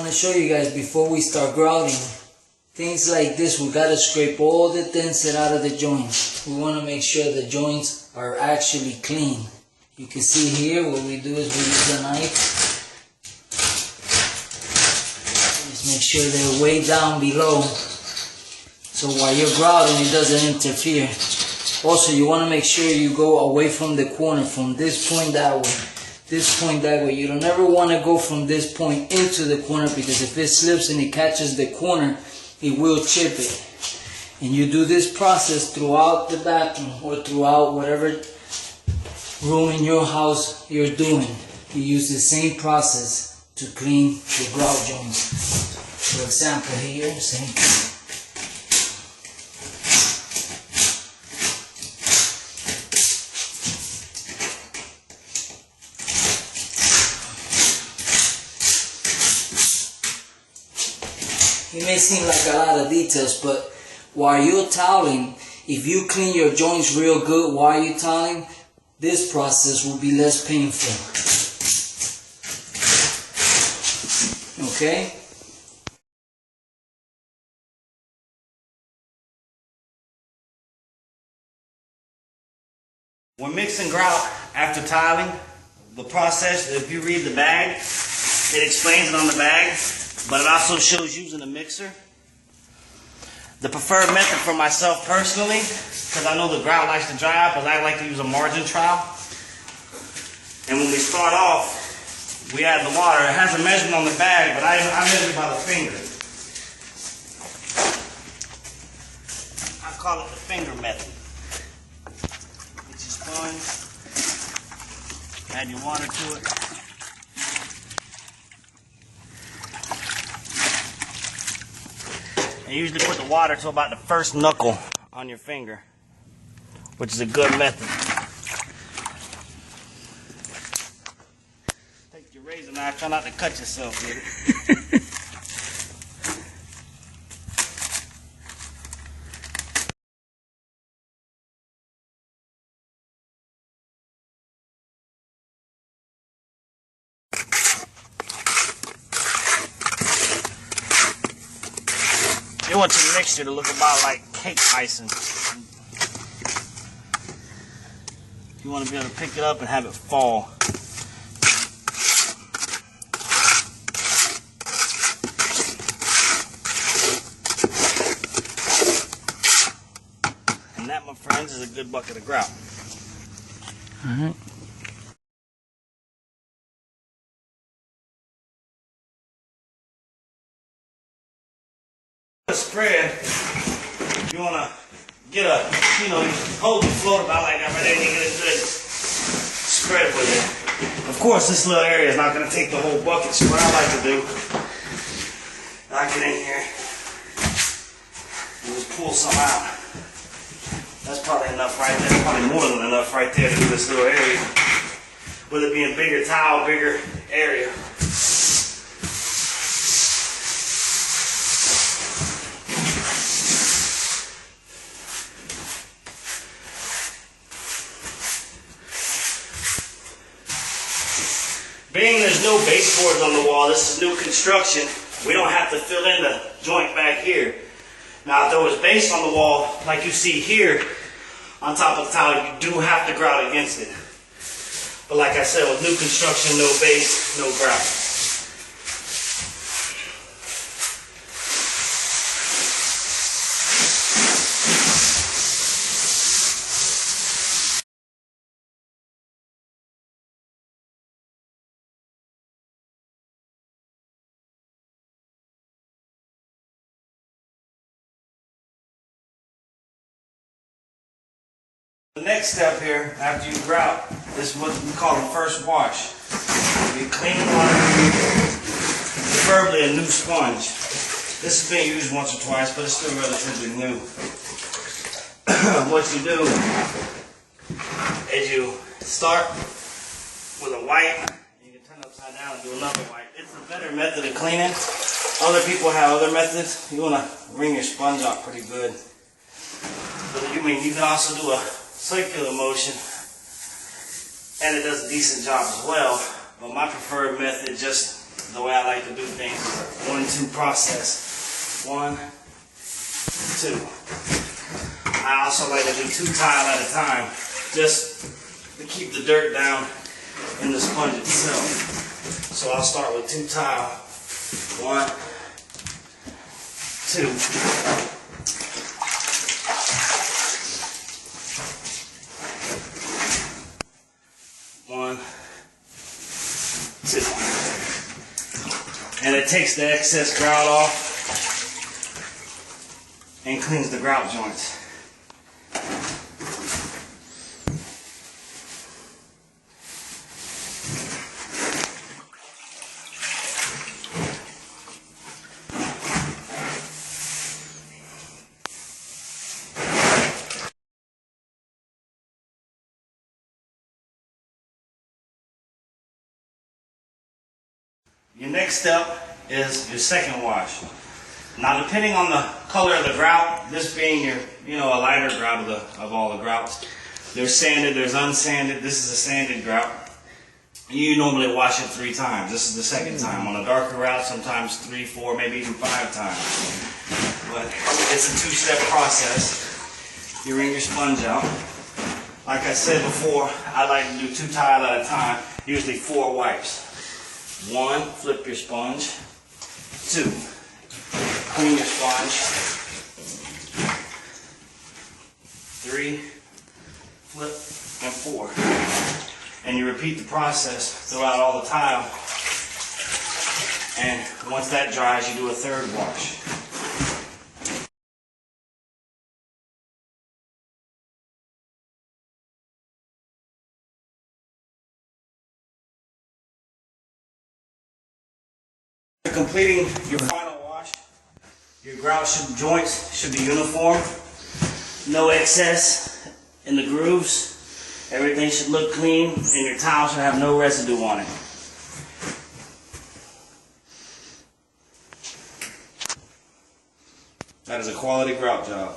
want to show you guys before we start grouting. Things like this, we got to scrape all the thinset out of the joints. We want to make sure the joints are actually clean. You can see here what we do is we use a knife. Just make sure they're way down below, so while you're grouting it doesn't interfere. Also, you want to make sure you go away from the corner, from this point that way, this point that way. You don't ever want to go from this point into the corner, because if it slips and it catches the corner, it will chip it. And you do this process throughout the bathroom or throughout whatever room in your house you're doing. You use the same process to clean the grout joints. For example, here, same thing. It may seem like a lot of details, but while you're toweling, if you clean your joints real good while you're toweling, this process will be less painful. Okay? When mixing grout after tiling, the process, if you read the bag, it explains it on the bag, but it also shows using a mixer. The preferred method for myself personally, because I know the grout likes to dry out, but I like to use a margin trowel. And when we start off, we add the water. It has a measurement on the bag, but I measure by the finger. I call it the finger method. Get your sponge, add your water to it. And usually put the water to about the first knuckle on your finger, which is a good method. Take your razor knife, try not to cut yourself with it. You want your mixture to look about like cake icing. You want to be able to pick it up and have it fall. And that, my friends, is a good bucket of grout. Alright. Spread, you want to get a, you hold the float about like that right there and you get a good spread with it. Of course, this little area is not going to take the whole bucket, so what I like to do, I get in here and just pull some out. That's probably enough right there, probably more than enough right there to do this little area. With it being bigger towel, bigger area. Being there's no baseboards on the wall, this is new construction, we don't have to fill in the joint back here. Now if there was base on the wall, like you see here, on top of the tile, you do have to grout against it. But like I said, with new construction, no base, no grout. The next step here, after you grout, is what we call the first wash. You clean water, preferably a new sponge. This has been used once or twice, but it's still relatively new. What you do is you start with a wipe, you can turn it upside down and do another wipe. It's a better method of cleaning. Other people have other methods. You want to wring your sponge out pretty good. But you can also do a circular motion, and it does a decent job as well. But my preferred method, just the way I like to do things is a 1-2 process. 1, 2. I also like to do 2 tile at a time, just to keep the dirt down in the sponge itself. So I'll start with 2 tile. 1, 2. One, 2. And it takes the excess grout off and cleans the grout joints. Your next step is your second wash. Now, depending on the color of the grout, this being your, a lighter grout of all the grouts, there's sanded, there's unsanded. This is a sanded grout. You normally wash it 3 times. This is the second time. On a darker grout, sometimes 3, 4, maybe even 5 times. But it's a 2-step process. You wring your sponge out. Like I said before, I like to do 2 tile at a time, usually 4 wipes. 1, flip your sponge. 2, clean your sponge. 3, flip, and 4. And you repeat the process throughout all the tile. And once that dries, you do a 3rd wash. Completing your final wash, your grout joints should be uniform, no excess in the grooves, everything should look clean, and your tile should have no residue on it. That is a quality grout job.